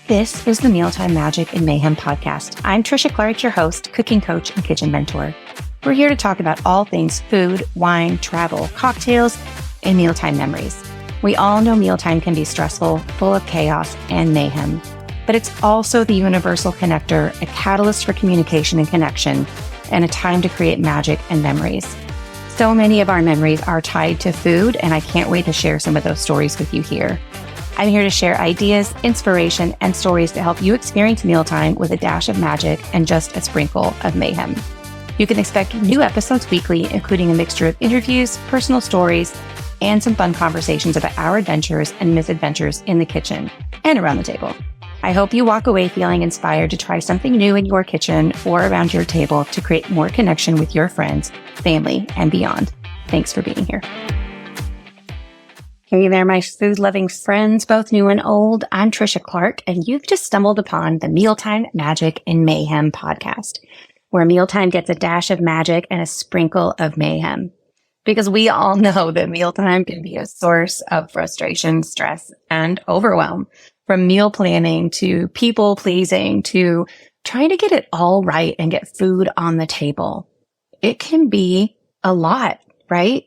This is the Mealtime Magic and Mayhem podcast. I'm Trisha Clark, your host, cooking coach, and kitchen mentor. We're here to talk about all things food, wine, travel, cocktails, and mealtime memories. We all know mealtime can be stressful, full of chaos and mayhem, but it's also the universal connector, a catalyst for communication and connection, and a time to create magic and memories. So many of our memories are tied to food, and I can't wait to share some of those stories with you here. I'm here to share ideas, inspiration, and stories to help you experience mealtime with a dash of magic and just a sprinkle of mayhem. You can expect new episodes weekly, including a mixture of interviews, personal stories, and some fun conversations about our adventures and misadventures in the kitchen and around the table. I hope you walk away feeling inspired to try something new in your kitchen or around your table to create more connection with your friends, family, and beyond. Thanks for being here. Hey there, my food-loving friends, both new and old. I'm Trisha Clark, and you've just stumbled upon the Mealtime Magic and Mayhem podcast, where mealtime gets a dash of magic and a sprinkle of mayhem. Because we all know that mealtime can be a source of frustration, stress, and overwhelm. From meal planning to people pleasing to trying to get it all right and get food on the table. It can be a lot, right?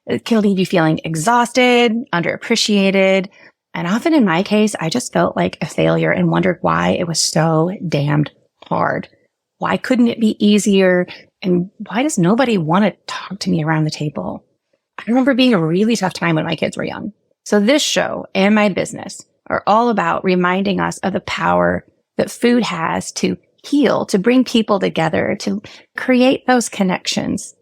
It can leave you feeling exhausted, underappreciated, and often in my case, I just felt like a failure and wondered why it was so damned hard. Why couldn't it be easier? And why does nobody want to talk to me around the table? I remember being a really tough time when my kids were young. So this show and my business are all about reminding us of the power that food has to heal, to bring people together, to create those connections.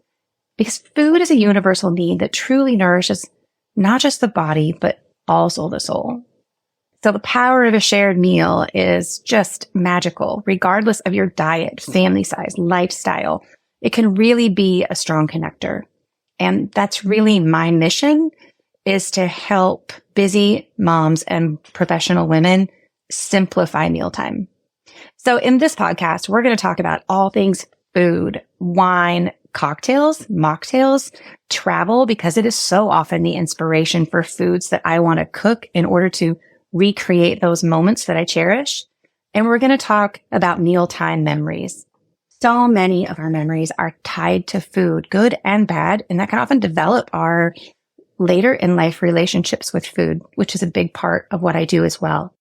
Because food is a universal need that truly nourishes not just the body, but also the soul. So the power of a shared meal is just magical, regardless of your diet, family size, lifestyle. It can really be a strong connector. And that's really my mission, is to help busy moms and professional women simplify mealtime. So in this podcast, we're going to talk about all things food, wine, cocktails, mocktails, travel, because it is so often the inspiration for foods that I want to cook in order to recreate those moments that I cherish. And we're going to talk about mealtime memories. So many of our memories are tied to food, good and bad, and that can often develop our later in life relationships with food, which is a big part of what I do as well.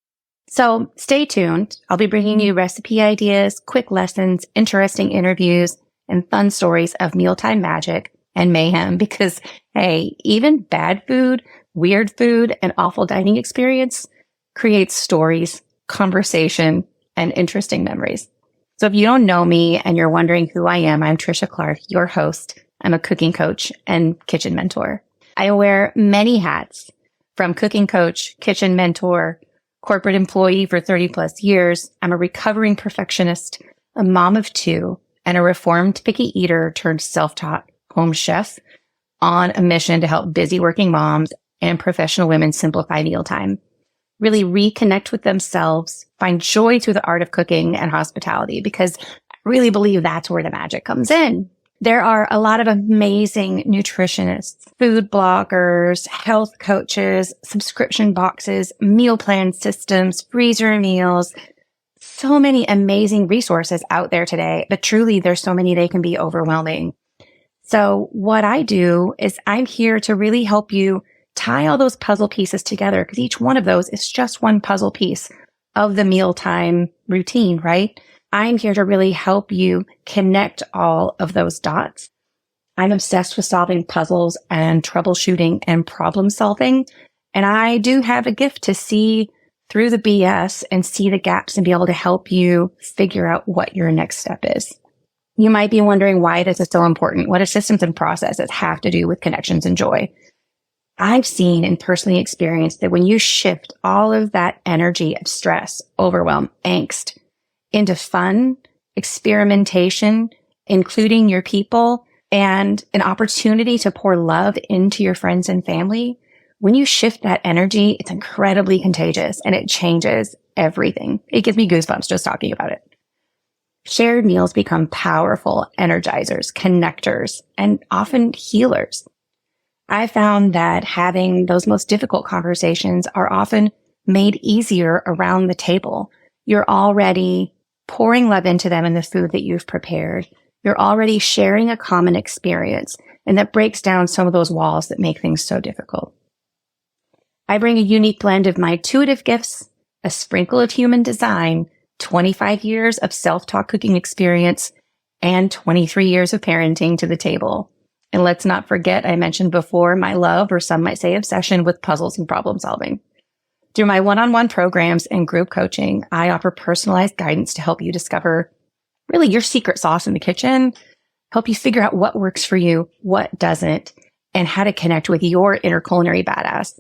So stay tuned. I'll be bringing you recipe ideas, quick lessons, interesting interviews, and fun stories of mealtime magic and mayhem because, hey, even bad food, weird food, and awful dining experience creates stories, conversation, and interesting memories. So if you don't know me and you're wondering who I am, I'm Trisha Clark, your host. I'm a cooking coach and kitchen mentor. I wear many hats, from cooking coach, kitchen mentor, corporate employee for 30 plus years. I'm a recovering perfectionist, a mom of two, and a reformed picky eater turned self-taught home chef on a mission to help busy working moms and professional women simplify mealtime, really reconnect with themselves, find joy through the art of cooking and hospitality, because I really believe that's where the magic comes in. There are a lot of amazing nutritionists, food bloggers, health coaches, subscription boxes, meal plan systems, freezer meals, so many amazing resources out there today, but truly there's so many they can be overwhelming. So what I do is I'm here to really help you tie all those puzzle pieces together, because each one of those is just one puzzle piece of the mealtime routine, right? I'm here to really help you connect all of those dots. I'm obsessed with solving puzzles and troubleshooting and problem solving. And I do have a gift to see through the BS and see the gaps and be able to help you figure out what your next step is. You might be wondering why this is so important. What do systems and processes have to do with connections and joy? I've seen and personally experienced that when you shift all of that energy of stress, overwhelm, angst into fun, experimentation, including your people, and an opportunity to pour love into your friends and family, when you shift that energy, it's incredibly contagious and it changes everything. It gives me goosebumps just talking about it. Shared meals become powerful energizers, connectors, and often healers. I found that having those most difficult conversations are often made easier around the table. You're already pouring love into them in the food that you've prepared. You're already sharing a common experience, and that breaks down some of those walls that make things so difficult. I bring a unique blend of my intuitive gifts, a sprinkle of human design, 25 years of self-taught cooking experience, and 23 years of parenting to the table. And let's not forget, I mentioned before, my love, or some might say obsession, with puzzles and problem solving. Through my one-on-one programs and group coaching, I offer personalized guidance to help you discover really your secret sauce in the kitchen, help you figure out what works for you, what doesn't, and how to connect with your inner culinary badass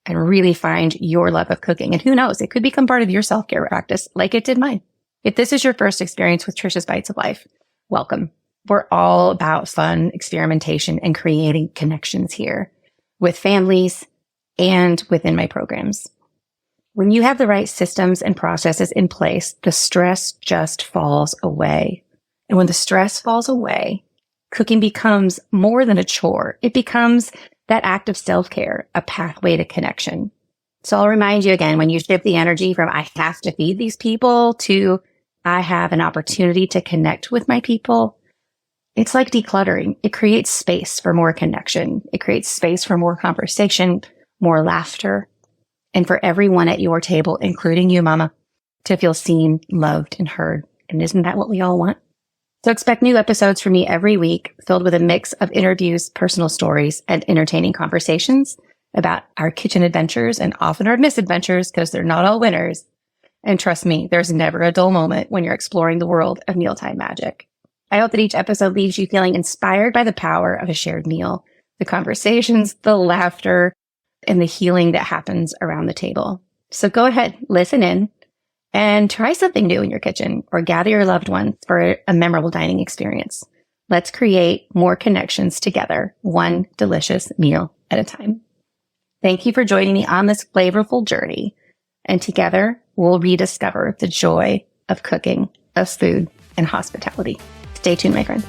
and really find your love of cooking. And who knows, it could become part of your self-care practice like it did mine. If this is your first experience with Trisha's Bites of Life, welcome. We're all about fun, experimentation, and creating connections here with families and within my programs. When you have the right systems and processes in place, the stress just falls away. And when the stress falls away, cooking becomes more than a chore. It becomes that act of self-care, a pathway to connection. So I'll remind you again, when you shift the energy from I have to feed these people to I have an opportunity to connect with my people, it's like decluttering. It creates space for more connection. It creates space for more conversation, more laughter, and for everyone at your table, including you, Mama, to feel seen, loved, and heard. And isn't that what we all want? So expect new episodes from me every week, filled with a mix of interviews, personal stories, and entertaining conversations about our kitchen adventures and often our misadventures, because they're not all winners. And trust me, there's never a dull moment when you're exploring the world of mealtime magic. I hope that each episode leaves you feeling inspired by the power of a shared meal, the conversations, the laughter, and the healing that happens around the table. So go ahead, listen in, and try something new in your kitchen or gather your loved ones for a memorable dining experience. Let's create more connections together, one delicious meal at a time. Thank you for joining me on this flavorful journey, and together we'll rediscover the joy of cooking, of food, and hospitality. Stay tuned, my friend.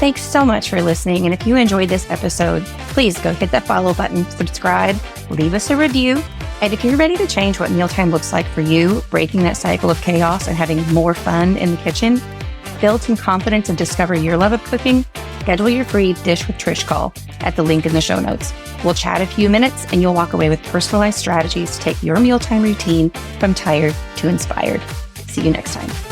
Thanks so much for listening. And if you enjoyed this episode, please go hit that follow button, subscribe, leave us a review. And if you're ready to change what mealtime looks like for you, breaking that cycle of chaos and having more fun in the kitchen, build some confidence and discover your love of cooking, schedule your free Dish with Trish call at the link in the show notes. We'll chat a few minutes and you'll walk away with personalized strategies to take your mealtime routine from tired to inspired. See you next time.